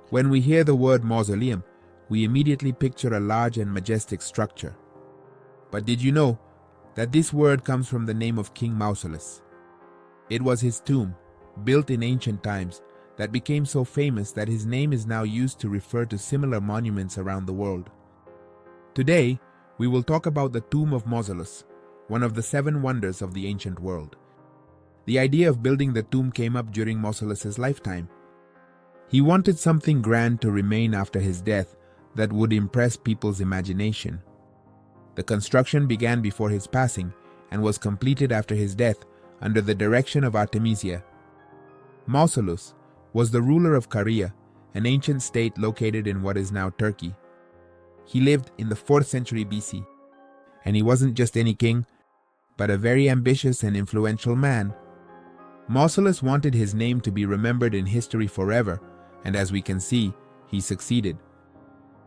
When we hear the word mausoleum, we immediately picture a large and majestic structure. But did you know that this word comes from the name of King Mausolus? It was his tomb, built in ancient times, that became so famous that his name is now used to refer to similar monuments around the world. Today, we will talk about the tomb of Mausolus, one of the 7 wonders of the ancient world. The idea of building the tomb came up during Mausolus's lifetime. He wanted something grand to remain after his death that would impress people's imagination. The construction began before his passing and was completed after his death under the direction of Artemisia. Mausolus was the ruler of Caria, an ancient state located in what is now Turkey. He lived in the 4th century BC, and he wasn't just any king, but a very ambitious and influential man. Mausolus wanted his name to be remembered in history forever, and as we can see, he succeeded.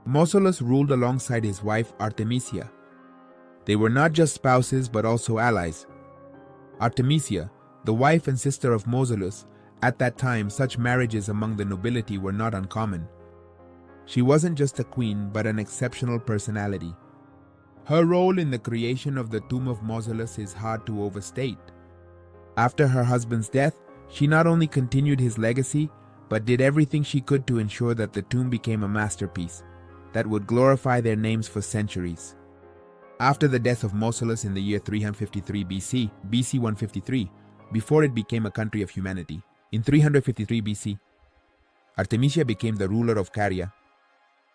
Mausolus ruled alongside his wife Artemisia. They were not just spouses but also allies. Artemisia, the wife and sister of Mausolus, at that time such marriages among the nobility were not uncommon. She wasn't just a queen but an exceptional personality. Her role in the creation of the tomb of Mausolus is hard to overstate. After her husband's death, she not only continued his legacy, but did everything she could to ensure that the tomb became a masterpiece that would glorify their names for centuries. After the death of Mausolus in the year 353 BC, BC 153, before it became a country of humanity, in 353 BC, Artemisia became the ruler of Caria.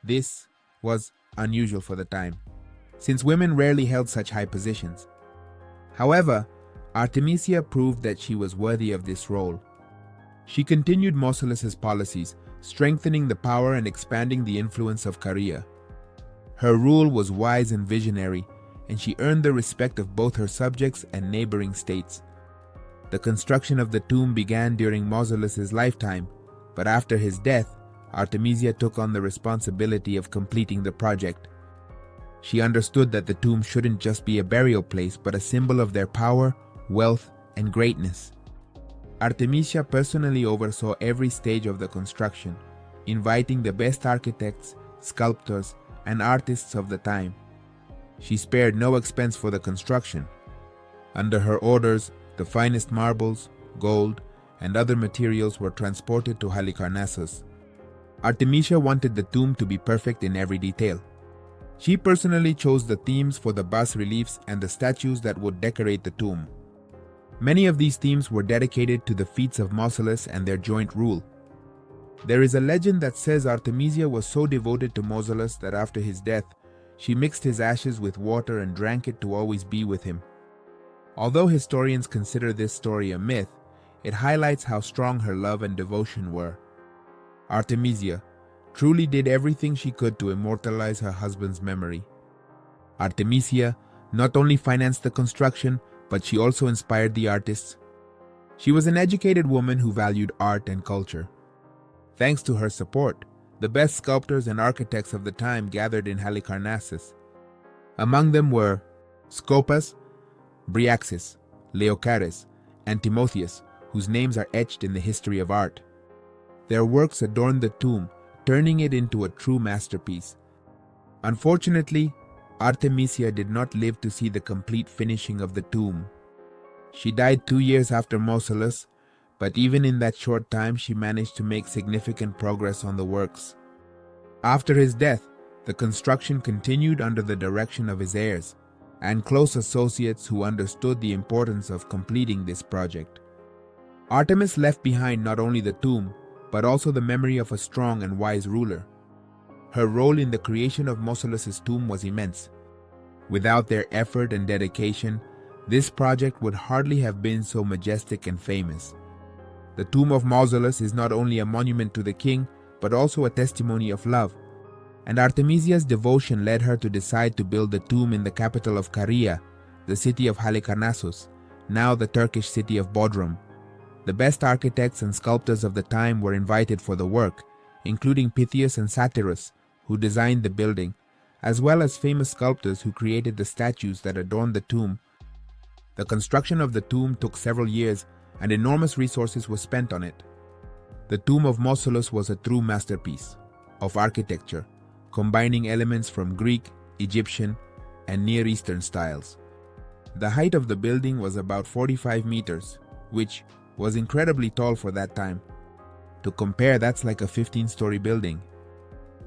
This was unusual for the time, since women rarely held such high positions. However, Artemisia proved that she was worthy of this role. She continued Mausolus's policies, strengthening the power and expanding the influence of Caria. Her rule was wise and visionary, and she earned the respect of both her subjects and neighboring states. The construction of the tomb began during Mausolus's lifetime, but after his death, Artemisia took on the responsibility of completing the project. She understood that the tomb shouldn't just be a burial place, but a symbol of their power, wealth, and greatness. Artemisia personally oversaw every stage of the construction, inviting the best architects, sculptors, and artists of the time. She spared no expense for the construction. Under her orders, the finest marbles, gold, and other materials were transported to Halicarnassus. Artemisia wanted the tomb to be perfect in every detail. She personally chose the themes for the bas-reliefs and the statues that would decorate the tomb. Many of these themes were dedicated to the feats of Mausolus and their joint rule. There is a legend that says Artemisia was so devoted to Mausolus that after his death, she mixed his ashes with water and drank it to always be with him. Although historians consider this story a myth, it highlights how strong her love and devotion were. Artemisia truly did everything she could to immortalize her husband's memory. Artemisia not only financed the construction, but she also inspired the artists. She was an educated woman who valued art and culture. Thanks to her support, the best sculptors and architects of the time gathered in Halicarnassus. Among them were Scopas, Bryaxis, Leocaris, and Timotheus, whose names are etched in the history of art. Their works adorned the tomb, turning it into a true masterpiece. Unfortunately, Artemisia did not live to see the complete finishing of the tomb. She died 2 years after Mausolus, but even in that short time she managed to make significant progress on the works. After his death, the construction continued under the direction of his heirs and close associates who understood the importance of completing this project. Artemis left behind not only the tomb, but also the memory of a strong and wise ruler. Her role in the creation of Mausolus's tomb was immense. Without their effort and dedication, this project would hardly have been so majestic and famous. The tomb of Mausolus is not only a monument to the king, but also a testimony of love. And Artemisia's devotion led her to decide to build the tomb in the capital of Caria, the city of Halicarnassus, now the Turkish city of Bodrum. The best architects and sculptors of the time were invited for the work, including Pythius and Satyrus, who designed the building, as well as famous sculptors who created the statues that adorned the tomb. The construction of the tomb took several years, and enormous resources were spent on it. The tomb of Mausolus was a true masterpiece of architecture, combining elements from Greek, Egyptian, and Near Eastern styles. The height of the building was about 45 meters, which was incredibly tall for that time. To compare, that's like a 15-story building.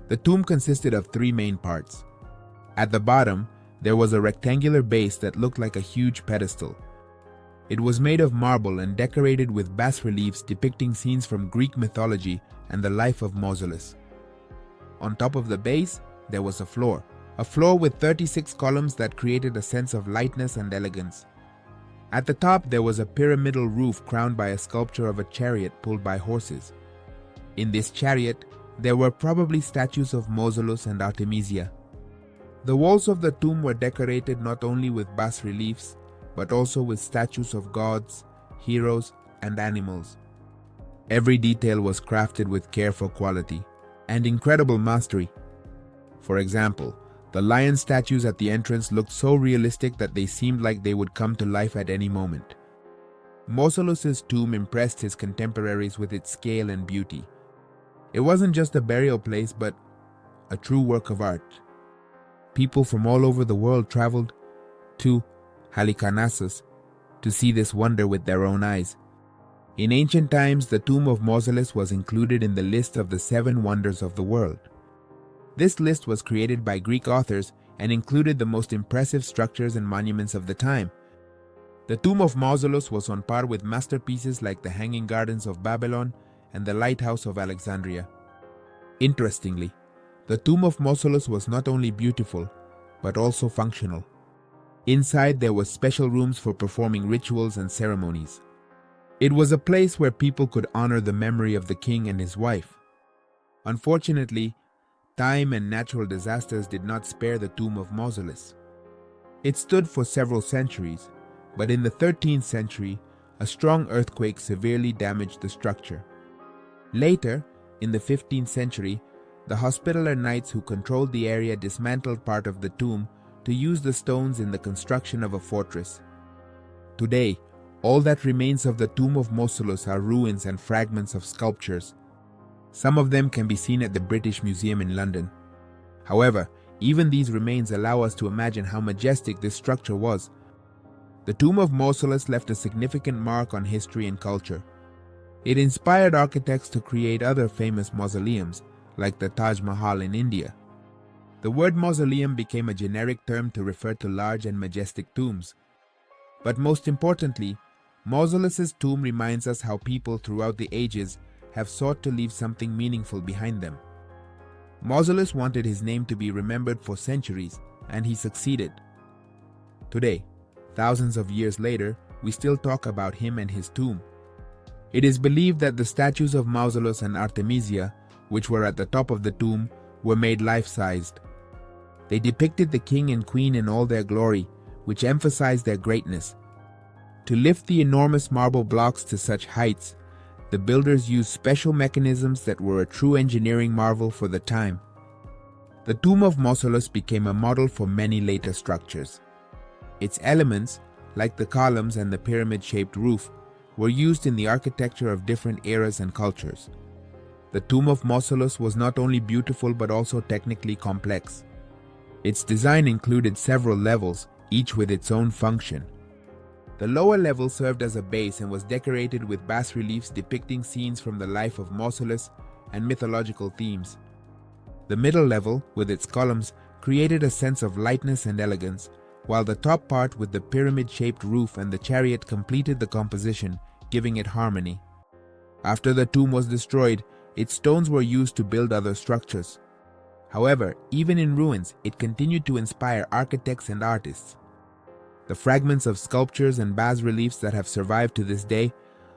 The tomb consisted of three main parts. At the bottom, there was a rectangular base that looked like a huge pedestal. It was made of marble and decorated with bas-reliefs depicting scenes from Greek mythology and the life of Mausolus. On top of the base, there was a floor with 36 columns that created a sense of lightness and elegance. At the top, there was a pyramidal roof crowned by a sculpture of a chariot pulled by horses. In this chariot, there were probably statues of Mausolus and Artemisia. The walls of the tomb were decorated not only with bas-reliefs, but also with statues of gods, heroes, and animals. Every detail was crafted with care for quality and incredible mastery. For example, the lion statues at the entrance looked so realistic that they seemed like they would come to life at any moment. Mausolus's tomb impressed his contemporaries with its scale and beauty. It wasn't just a burial place, but a true work of art. People from all over the world traveled to Halicarnassus to see this wonder with their own eyes. In ancient times, the tomb of Mausolus was included in the list of the 7 wonders of the world. This list was created by Greek authors and included the most impressive structures and monuments of the time. The tomb of Mausolus was on par with masterpieces like the Hanging Gardens of Babylon and the Lighthouse of Alexandria. Interestingly, the tomb of Mausolus was not only beautiful, but also functional. Inside, there were special rooms for performing rituals and ceremonies. It was a place where people could honor the memory of the king and his wife. Unfortunately, time and natural disasters did not spare the tomb of Mausolus. It stood for several centuries, but in the 13th century, a strong earthquake severely damaged the structure. Later, in the 15th century, the Hospitaller Knights who controlled the area dismantled part of the tomb to use the stones in the construction of a fortress. Today, all that remains of the tomb of Mausolus are ruins and fragments of sculptures. Some of them can be seen at the British Museum in London. However, even these remains allow us to imagine how majestic this structure was. The tomb of Mausolus left a significant mark on history and culture. It inspired architects to create other famous mausoleums, like the Taj Mahal in India. The word mausoleum became a generic term to refer to large and majestic tombs. But most importantly, Mausolus's tomb reminds us how people throughout the ages have sought to leave something meaningful behind them. Mausolus wanted his name to be remembered for centuries, and he succeeded. Today, thousands of years later, we still talk about him and his tomb. It is believed that the statues of Mausolus and Artemisia, which were at the top of the tomb, were made life-sized. They depicted the king and queen in all their glory, which emphasized their greatness. To lift the enormous marble blocks to such heights, the builders used special mechanisms that were a true engineering marvel for the time. The tomb of Mausolus became a model for many later structures. Its elements, like the columns and the pyramid-shaped roof, were used in the architecture of different eras and cultures. The tomb of Mausolus was not only beautiful but also technically complex. Its design included several levels, each with its own function. The lower level served as a base and was decorated with bas-reliefs depicting scenes from the life of Mausolus and mythological themes. The middle level, with its columns, created a sense of lightness and elegance, while the top part with the pyramid-shaped roof and the chariot completed the composition, giving it harmony. After the tomb was destroyed, its stones were used to build other structures. However, even in ruins, it continued to inspire architects and artists. The fragments of sculptures and bas-reliefs that have survived to this day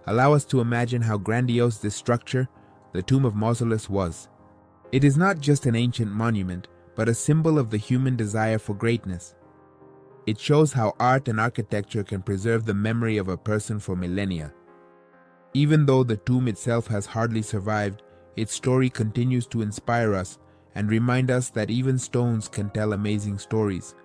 allow us to imagine how grandiose this structure, the tomb of Mausolus, was. It is not just an ancient monument, but a symbol of the human desire for greatness. It shows how art and architecture can preserve the memory of a person for millennia. Even though the tomb itself has hardly survived, its story continues to inspire us and remind us that even stones can tell amazing stories.